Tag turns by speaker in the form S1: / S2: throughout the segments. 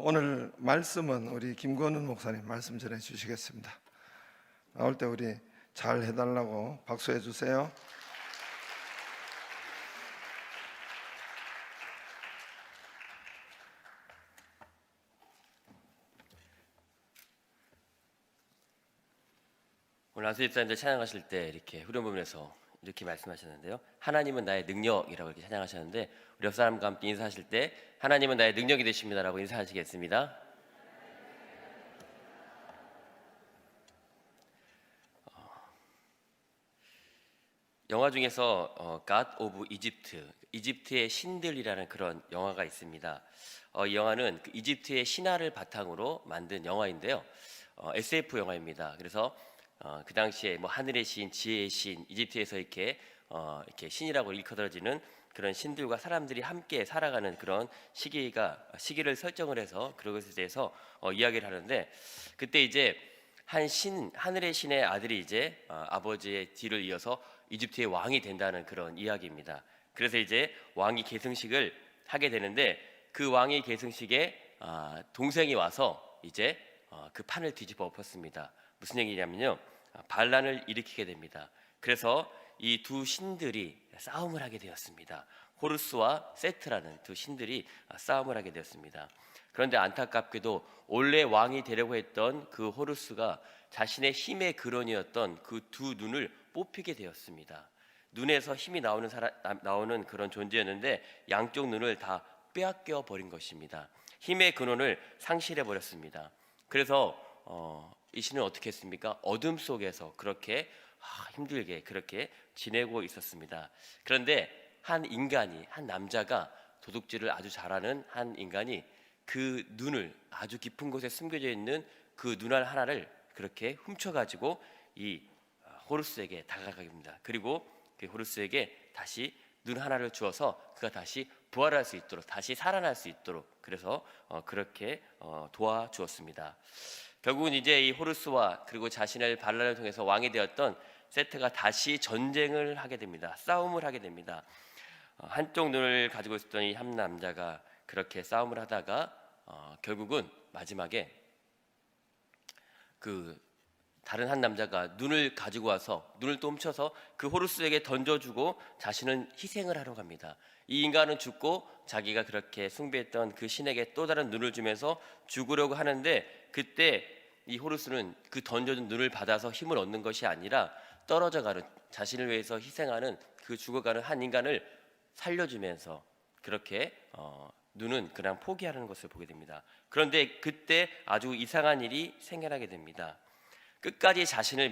S1: 오늘 말씀은 우리 김건훈 목사님 말씀 전해 주시겠습니다. 나올 때 우리 잘 해달라고 박수해 주세요.
S2: 오늘 안수집사님들 찬양하실 때 이렇게 후렴 부분에서 이렇게 말씀하셨는데요. 하나님은 나의 능력이라고 이렇게 찬양하셨는데, 우리 옆 사람과 함께 인사하실 때 하나님은 나의 능력이 되십니다라고 인사하시겠습니다. 영화 중에서 God of Egypt, 이집트의 신들이라는 그런 영화가 있습니다. 이 영화는 그 이집트의 신화를 바탕으로 만든 영화인데요. SF 영화입니다. 그래서 그 당시에 뭐 하늘의 신, 지혜의 신, 이집트에서 이렇게 신이라고 일컬어지는 그런 신들과 사람들이 함께 살아가는 그런 시기를 설정을 해서 그런 것에 대해서 이야기를 하는데, 그때 이제 하늘의 신의 아들이 이제 아버지의 뒤를 이어서 이집트의 왕이 된다는 그런 이야기입니다. 그래서 이제 왕이 계승식을 하게 되는데, 그 왕의 계승식에 동생이 와서 이제 그 판을 뒤집어 엎었습니다. 무슨 얘기냐면요, 반란을 일으키게 됩니다. 그래서 이 두 신들이 싸움을 하게 되었습니다. 호루스와 세트라는 두 신들이 싸움을 하게 되었습니다. 그런데 안타깝게도 원래 왕이 되려고 했던 그 호루스가 자신의 힘의 근원이었던 그 두 눈을 뽑히게 되었습니다. 눈에서 힘이 나오는 그런 존재였는데 양쪽 눈을 다 빼앗겨 버린 것입니다. 힘의 근원을 상실해 버렸습니다. 그래서 이 신은 어떻게 했습니까? 어둠 속에서 그렇게 힘들게 그렇게 지내고 있었습니다. 그런데 한 남자가 도둑질을 아주 잘하는 한 인간이 그 눈을, 아주 깊은 곳에 숨겨져 있는 그 눈알 하나를 그렇게 훔쳐가지고 이 호루스에게 다가가게 됩니다. 그리고 그 호루스에게 다시 눈 하나를 주어서 그가 다시 부활할 수 있도록, 다시 살아날 수 있도록, 그래서 그렇게 도와주었습니다. 결국은 이제 이 호루스와 그리고 자신의 반란을 통해서 왕이 되었던 세트가 다시 전쟁을 하게 됩니다. 싸움을 하게 됩니다. 한쪽 눈을 가지고 있었던 이 한 남자가 그렇게 싸움을 하다가 결국은 마지막에 그 다른 한 남자가 눈을 가지고 와서 눈을 또 훔쳐서 그 호루스에게 던져주고 자신은 희생을 하러 갑니다. 이 인간은 죽고 자기가 그렇게 숭배했던 그 신에게 또 다른 눈을 주면서 죽으려고 하는데, 그때 이 호루스는 그 던져준 눈을 받아서 힘을 얻는 것이 아니라 떨어져가는, 자신을 위해서 희생하는 그 죽어가는 한 인간을 살려주면서 그렇게 눈은 그냥 포기하는 것을 보게 됩니다. 그런데 그때 아주 이상한 일이 생겨나게 됩니다. 끝까지 자신을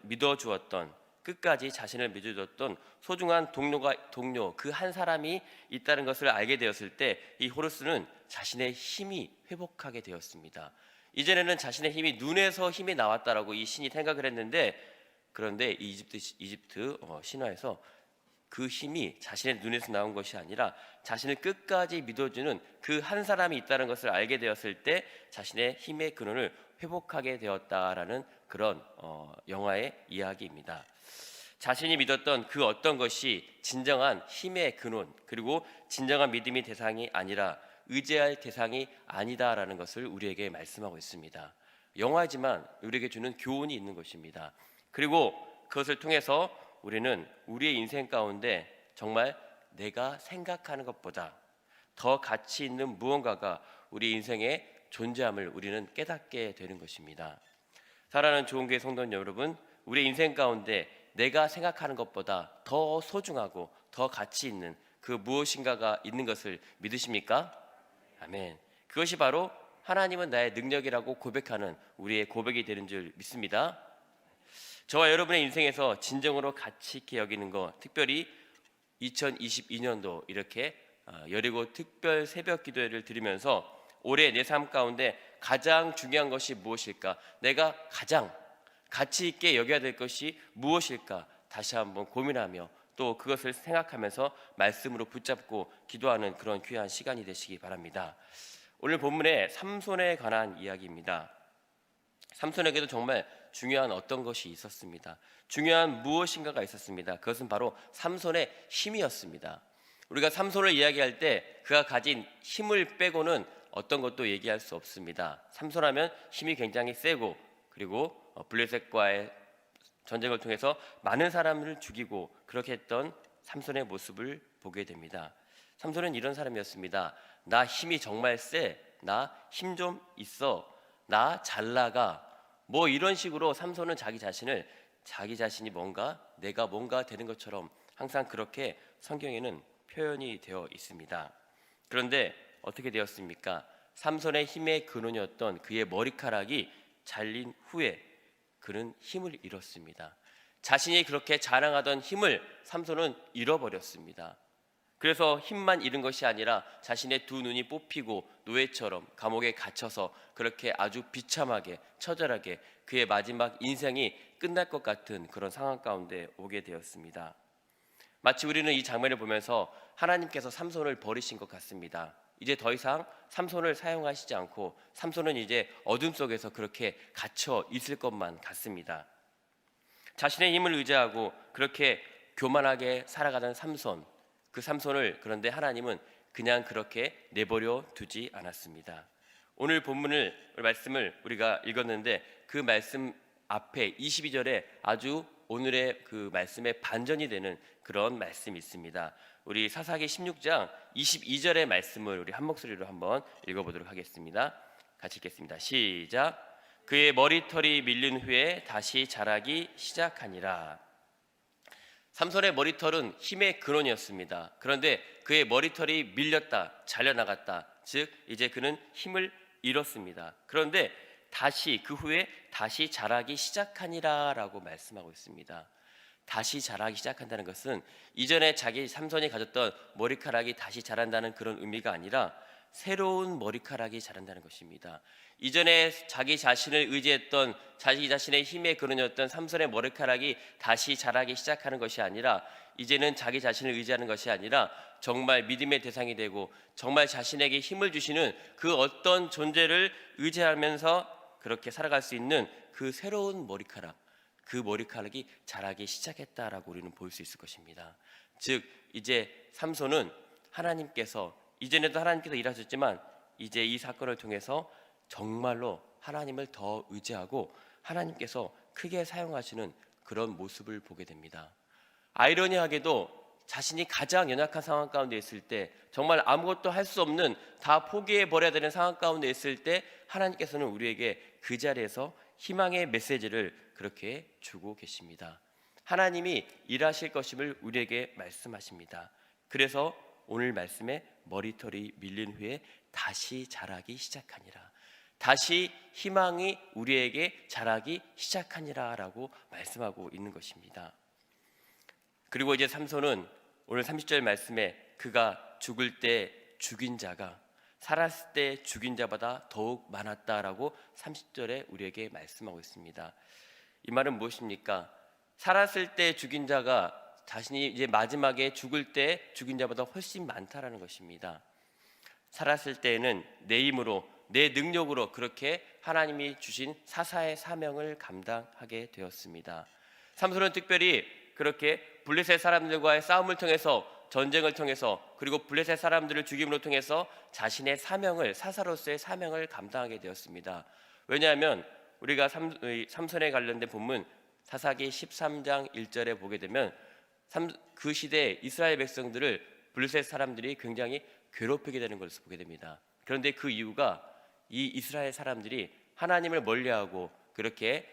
S2: 믿어주었던, 끝까지 자신을 믿어주었던 소중한 동료 그 한 사람이 있다는 것을 알게 되었을 때 이 호루스는 자신의 힘이 회복하게 되었습니다. 이전에는 자신의 힘이 눈에서 힘이 나왔다라고 이 신이 생각을 했는데, 그런데 이집트 신화에서 그 힘이 자신의 눈에서 나온 것이 아니라 자신을 끝까지 믿어주는 그 한 사람이 있다는 것을 알게 되었을 때 자신의 힘의 근원을 회복하게 되었다라는 그런 영화의 이야기입니다. 자신이 믿었던 그 어떤 것이 진정한 힘의 근원, 그리고 진정한 믿음의 대상이 아니라 의지할 대상이 아니다라는 것을 우리에게 말씀하고 있습니다. 영화지만 우리에게 주는 교훈이 있는 것입니다. 그리고 그것을 통해서 우리는 우리의 인생 가운데 정말 내가 생각하는 것보다 더 가치 있는 무언가가 우리 인생에 존재함을 우리는 깨닫게 되는 것입니다. 사랑하는 좋은교회 성도 여러분, 우리 인생 가운데 내가 생각하는 것보다 더 소중하고 더 가치 있는 그 무엇인가가 있는 것을 믿으십니까? 아멘. 그것이 바로 하나님은 나의 능력이라고 고백하는 우리의 고백이 되는 줄 믿습니다. 저와 여러분의 인생에서 진정으로 가치 있게 여기는 것, 특별히 2022년도 이렇게 여리고 특별 새벽 기도회를 드리면서 올해 내 삶 가운데 가장 중요한 것이 무엇일까? 내가 가장 가치 있게 여겨야 될 것이 무엇일까? 다시 한번 고민하며 또 그것을 생각하면서 말씀으로 붙잡고 기도하는 그런 귀한 시간이 되시기 바랍니다. 오늘 본문의 삼손에 관한 이야기입니다. 삼손에게도 정말 중요한 어떤 것이 있었습니다. 중요한 무엇인가가 있었습니다. 그것은 바로 삼손의 힘이었습니다. 우리가 삼손을 이야기할 때 그가 가진 힘을 빼고는 어떤 것도 얘기할 수 없습니다. 삼손하면 힘이 굉장히 세고, 그리고 블레셋과의 전쟁을 통해서 많은 사람을 죽이고 그렇게 했던 삼손의 모습을 보게 됩니다. 삼손은 이런 사람이었습니다. 나 힘이 정말 세, 나 힘 좀 있어, 나 잘 나가, 뭐 이런 식으로 삼손은 자기 자신이 내가 뭔가 되는 것처럼 항상 그렇게 성경에는 표현이 되어 있습니다. 그런데 어떻게 되었습니까? 삼손의 힘의 근원이었던 그의 머리카락이 잘린 후에 그는 힘을 잃었습니다. 자신이 그렇게 자랑하던 힘을 삼손은 잃어버렸습니다. 그래서 힘만 잃은 것이 아니라 자신의 두 눈이 뽑히고 노예처럼 감옥에 갇혀서 그렇게 아주 비참하게 처절하게 그의 마지막 인생이 끝날 것 같은 그런 상황 가운데 오게 되었습니다. 마치 우리는 이 장면을 보면서 하나님께서 삼손을 버리신 것 같습니다. 이제 더 이상 삼손을 사용하시지 않고 삼손은 이제 어둠 속에서 그렇게 갇혀 있을 것만 같습니다. 자신의 힘을 의지하고 그렇게 교만하게 살아가던 삼손, 그 삼손을 그런데 하나님은 그냥 그렇게 내버려 두지 않았습니다. 오늘 말씀을 우리가 읽었는데 그 말씀 앞에 22절에 아주 오늘의 그 말씀의 반전이 되는 그런 말씀이 있습니다. 우리 사사기 16장 22절의 말씀을 우리 한 목소리로 한번 읽어보도록 하겠습니다. 같이 읽겠습니다. 시작. 그의 머리털이 밀린 후에 다시 자라기 시작하니라. 삼손의 머리털은 힘의 근원이었습니다. 그런데 그의 머리털이 밀렸다, 잘려나갔다. 즉 이제 그는 힘을 잃었습니다. 그런데 그 후에 다시 자라기 시작하니라라고 말씀하고 있습니다. 다시 자라기 시작한다는 것은 이전에 삼손이 가졌던 머리카락이 다시 자란다는 그런 의미가 아니라 새로운 머리카락이 자란다는 것입니다. 이전에 자기 자신을 의지했던 자기 자신의 힘의 근원이었던 삼손의 머리카락이 다시 자라기 시작하는 것이 아니라 이제는 자기 자신을 의지하는 것이 아니라 정말 믿음의 대상이 되고 정말 자신에게 힘을 주시는 그 어떤 존재를 의지하면서 그렇게 살아갈 수 있는 그 새로운 머리카락, 그 머리카락이 자라기 시작했다라고 우리는 볼 수 있을 것입니다. 즉 이제 삼손은 이전에도 하나님께서 일하셨지만 이제 이 사건을 통해서 정말로 하나님을 더 의지하고 하나님께서 크게 사용하시는 그런 모습을 보게 됩니다. 아이러니하게도 자신이 가장 연약한 상황 가운데 있을 때, 정말 아무것도 할 수 없는, 다 포기해버려야 되는 상황 가운데 있을 때 하나님께서는 우리에게 그 자리에서 희망의 메시지를 그렇게 주고 계십니다. 하나님이 일하실 것임을 우리에게 말씀하십니다. 그래서 오늘 말씀에 머리털이 밀린 후에 다시 자라기 시작하니라, 다시 희망이 우리에게 자라기 시작하니라 라고 말씀하고 있는 것입니다. 그리고 이제 삼손은 오늘 30절 말씀에 그가 죽을 때 죽인 자가 살았을 때 죽인 자보다 더욱 많았다라고 30절에 우리에게 말씀하고 있습니다. 이 말은 무엇입니까? 살았을 때 죽인 자가 자신이 이제 마지막에 죽을 때 죽인 자보다 훨씬 많다라는 것입니다. 살았을 때에는 내 힘으로, 내 능력으로 그렇게 하나님이 주신 사사의 사명을 감당하게 되었습니다. 삼손은 특별히 그렇게 블레셋 사람들과의 싸움을 통해서, 전쟁을 통해서, 그리고 블레셋 사람들을 죽임으로 통해서 자신의 사사로서의 사명을 감당하게 되었습니다. 왜냐하면 우리가 삼손에 관련된 본문 사사기 13장 1절에 보게 되면 그 시대에 이스라엘 백성들을 블레셋 사람들이 굉장히 괴롭히게 되는 것을 보게 됩니다. 그런데 그 이유가 이 이스라엘 사람들이 하나님을 멀리하고 그렇게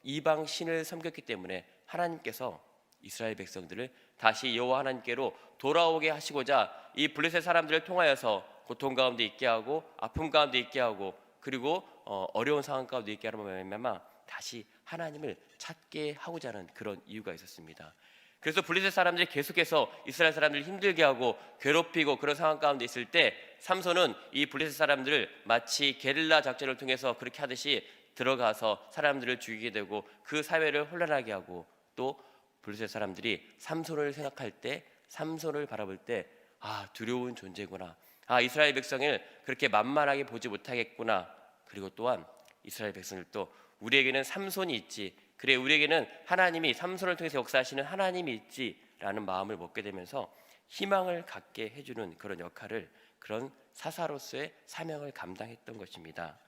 S2: 이방 신을 섬겼기 때문에 하나님께서 이스라엘 백성들을 다시 여호와 하나님께로 돌아오게 하시고자 이 블레셋 사람들을 통하여서 고통 가운데 있게 하고 아픔 가운데 있게 하고 그리고 어려운 상황 가운데 있게 하는 말미암아 다시 하나님을 찾게 하고자 하는 그런 이유가 있었습니다. 그래서 블레셋 사람들이 계속해서 이스라엘 사람들을 힘들게 하고 괴롭히고 그런 상황 가운데 있을 때 삼손은 이 블레셋 사람들을 마치 게릴라 작전을 통해서 그렇게 하듯이 들어가서 사람들을 죽이게 되고 그 사회를 혼란하게 하고, 또 블레셋 사람들이 삼손을 생각할 때, 삼손을 바라볼 때 두려운 존재구나, 이스라엘 백성을 그렇게 만만하게 보지 못하겠구나, 그리고 또한 이스라엘 백성을 또 우리에게는 삼손이 있지. 그래, 우리에게는 하나님이 삼손을 통해서 역사하시는 하나님이 있지라는 마음을 먹게 되면서 희망을 갖게 해주는 그런 역할을, 그런 사사로서의 사명을 감당했던 것입니다.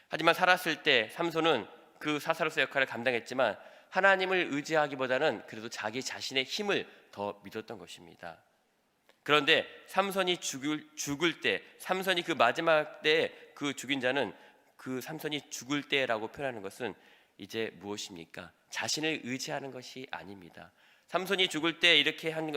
S2: 하지만 살았을 때 삼손은 그 사사로서의 역할을 감당했지만 하나님을 의지하기보다는 그래도 자기 자신의 힘을 더 믿었던 것입니다. 그런데 삼손이 죽을 때, 삼손이 그 마지막 때에 그 죽인 자는, 그 삼손이 죽을 때라고 표현하는 것은 이제 무엇입니까? 자신을 의지하는 것이 아닙니다. 삼손이 죽을 때 이렇게 한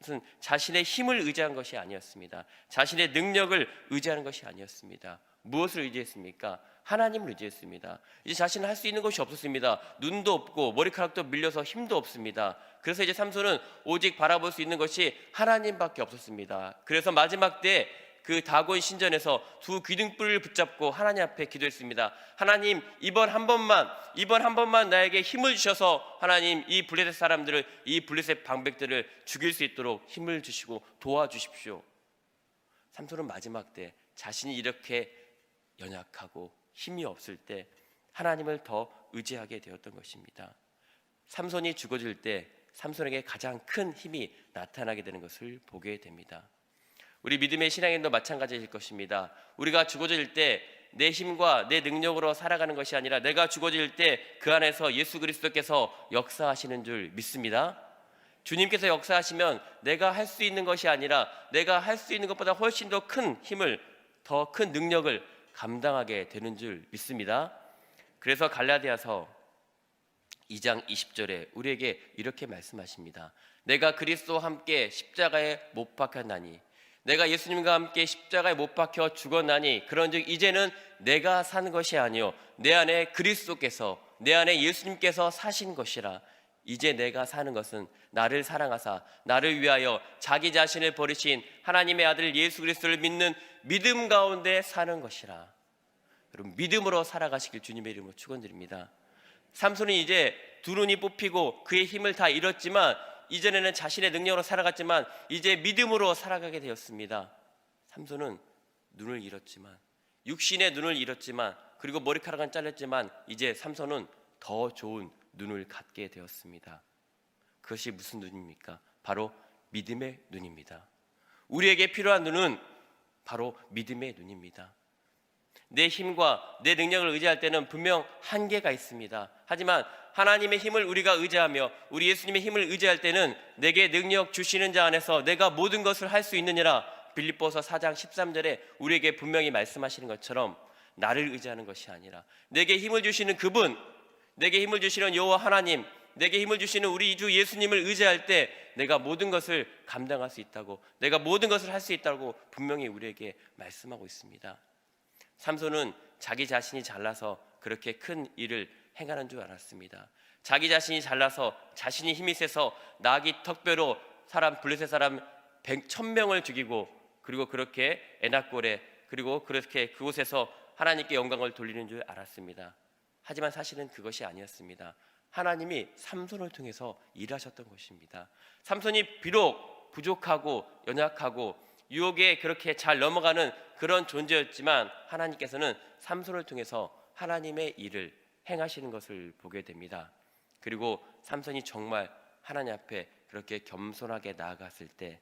S2: 것은 자신의 힘을 의지한 것이 아니었습니다. 자신의 능력을 의지하는 것이 아니었습니다. 무엇을 의지했습니까? 하나님을 의지했습니다. 이제 자신은 할 수 있는 것이 없었습니다. 눈도 없고 머리카락도 밀려서 힘도 없습니다. 그래서 이제 삼손은 오직 바라볼 수 있는 것이 하나님밖에 없었습니다. 그래서 마지막 때 그 다곤 신전에서 두 기둥불을 붙잡고 하나님 앞에 기도했습니다. 하나님, 이번 한 번만 나에게 힘을 주셔서 하나님, 이 블레셋 사람들을, 이 블레셋 방백들을 죽일 수 있도록 힘을 주시고 도와주십시오. 삼손은 마지막 때 자신이 이렇게 연약하고 힘이 없을 때 하나님을 더 의지하게 되었던 것입니다. 삼손이 죽어질 때 삼손에게 가장 큰 힘이 나타나게 되는 것을 보게 됩니다. 우리 믿음의 신앙인도 마찬가지일 것입니다. 우리가 죽어질 때 내 힘과 내 능력으로 살아가는 것이 아니라 내가 죽어질 때 그 안에서 예수 그리스도께서 역사하시는 줄 믿습니다. 주님께서 역사하시면 내가 할 수 있는 것이 아니라 내가 할 수 있는 것보다 훨씬 더 큰 힘을, 더 큰 능력을 감당하게 되는 줄 믿습니다. 그래서 갈라디아서 2장 20절에 우리에게 이렇게 말씀하십니다. 내가 그리스도와 함께 십자가에 못 박혔나니, 내가 예수님과 함께 십자가에 못 박혀 죽었나니, 그런즉 이제는 내가 사는 것이 아니요 내 안에 그리스도께서, 내 안에 예수님께서 사신 것이라. 이제 내가 사는 것은 나를 사랑하사 나를 위하여 자기 자신을 버리신 하나님의 아들 예수 그리스도를 믿는 믿음 가운데 사는 것이라. 여러분, 믿음으로 살아가시길 주님의 이름으로 축원드립니다. 삼손은 이제 두 눈이 뽑히고 그의 힘을 다 잃었지만, 이전에는 자신의 능력으로 살아갔지만 이제 믿음으로 살아가게 되었습니다. 삼손은 눈을 잃었지만, 육신의 눈을 잃었지만, 그리고 머리카락은 잘렸지만 이제 삼손은 더 좋은 눈을 갖게 되었습니다. 그것이 무슨 눈입니까? 바로 믿음의 눈입니다. 우리에게 필요한 눈은 바로 믿음의 눈입니다. 내 힘과 내 능력을 의지할 때는 분명 한계가 있습니다. 하지만 하나님의 힘을 우리가 의지하며 우리 예수님의 힘을 의지할 때는 내게 능력 주시는 자 안에서 내가 모든 것을 할 수 있느니라. 빌립보서 4장 13절에 우리에게 분명히 말씀하시는 것처럼 나를 의지하는 것이 아니라 내게 힘을 주시는 그분, 내게 힘을 주시는 여호와 하나님, 내게 힘을 주시는 우리 주 예수님을 의지할 때 내가 모든 것을 감당할 수 있다고, 내가 모든 것을 할 수 있다고 분명히 우리에게 말씀하고 있습니다. 삼손은 자기 자신이 잘나서 그렇게 큰 일을 행하는 줄 알았습니다. 자기 자신이 잘나서, 자신이 힘이 세서 나귀 턱뼈로 블레셋 사람 1000명을 죽이고, 그리고 그렇게 에낙골에, 그리고 그렇게 그곳에서 하나님께 영광을 돌리는 줄 알았습니다. 하지만 사실은 그것이 아니었습니다. 하나님이 삼손을 통해서 일하셨던 것입니다. 삼손이 비록 부족하고 연약하고 유혹에 그렇게 잘 넘어가는 그런 존재였지만 하나님께서는 삼손을 통해서 하나님의 일을 행하시는 것을 보게 됩니다. 그리고 삼손이 정말 하나님 앞에 그렇게 겸손하게 나아갔을 때,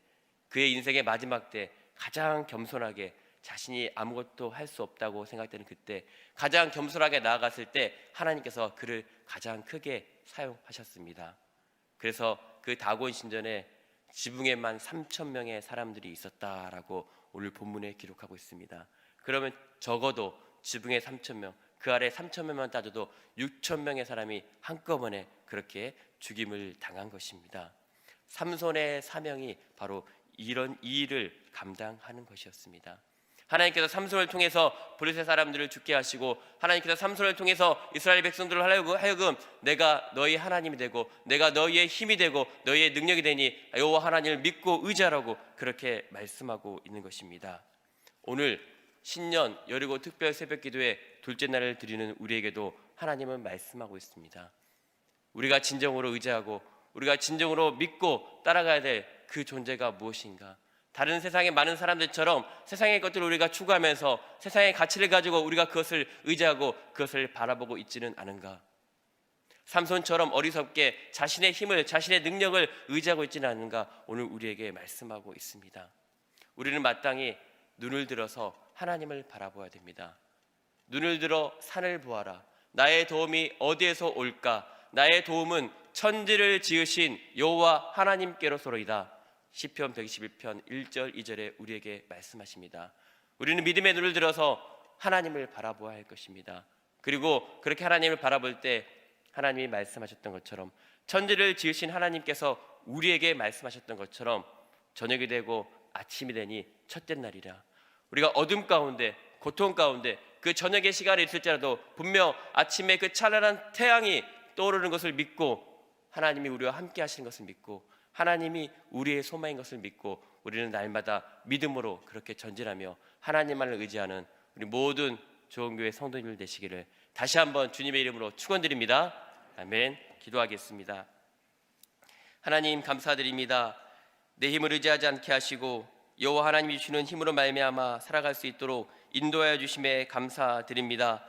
S2: 그의 인생의 마지막 때 가장 겸손하게, 자신이 아무것도 할 수 없다고 생각되는 그때 가장 겸손하게 나아갔을 때 하나님께서 그를 가장 크게 사용하셨습니다. 그래서 그 다곤 신전에 지붕에만 3000명의 사람들이 있었다라고 오늘 본문에 기록하고 있습니다. 그러면 적어도 지붕에 3000명, 그 아래 3000명만 따져도 6000명의 사람이 한꺼번에 그렇게 죽임을 당한 것입니다. 삼손의 사명이 바로 이런 이 일을 감당하는 것이었습니다. 하나님께서 삼손을 통해서 블레셋 사람들을 죽게 하시고, 하나님께서 삼손을 통해서 이스라엘 백성들을 하여금 내가 너희 하나님이 되고 내가 너희의 힘이 되고 너희의 능력이 되니 여호와 하나님을 믿고 의지하라고 그렇게 말씀하고 있는 것입니다. 오늘 신년 여리고 특별 새벽 기도의 둘째 날을 드리는 우리에게도 하나님은 말씀하고 있습니다. 우리가 진정으로 의지하고 우리가 진정으로 믿고 따라가야 될 그 존재가 무엇인가? 다른 세상의 많은 사람들처럼 세상의 것들을 우리가 추구하면서 세상의 가치를 가지고 우리가 그것을 의지하고 그것을 바라보고 있지는 않은가? 삼손처럼 어리석게 자신의 힘을, 자신의 능력을 의지하고 있지는 않은가? 오늘 우리에게 말씀하고 있습니다. 우리는 마땅히 눈을 들어서 하나님을 바라보아야 됩니다. 눈을 들어 산을 보아라. 나의 도움이 어디에서 올까? 나의 도움은 천지를 지으신 여호와 하나님께로서로이다. 시편 121편 1절 2절에 우리에게 말씀하십니다. 우리는 믿음의 눈을 들어서 하나님을 바라보아야 할 것입니다. 그리고 그렇게 하나님을 바라볼 때 하나님이 말씀하셨던 것처럼, 천지를 지으신 하나님께서 우리에게 말씀하셨던 것처럼 저녁이 되고 아침이 되니 첫째 날이라. 우리가 어둠 가운데, 고통 가운데 그 저녁의 시간이 있을지라도 분명 아침에 그 찬란한 태양이 떠오르는 것을 믿고, 하나님이 우리와 함께 하시는 것을 믿고, 하나님이 우리의 소망인 것을 믿고, 우리는 날마다 믿음으로 그렇게 전진하며 하나님만을 의지하는 우리 모든 좋은교회 성도님들 되시기를 다시 한번 주님의 이름으로 축원드립니다. 아멘. 기도하겠습니다. 하나님 감사드립니다. 내 힘을 의지하지 않게 하시고 여호와 하나님이 주시는 힘으로 말미암아 살아갈 수 있도록 인도하여 주심에 감사드립니다.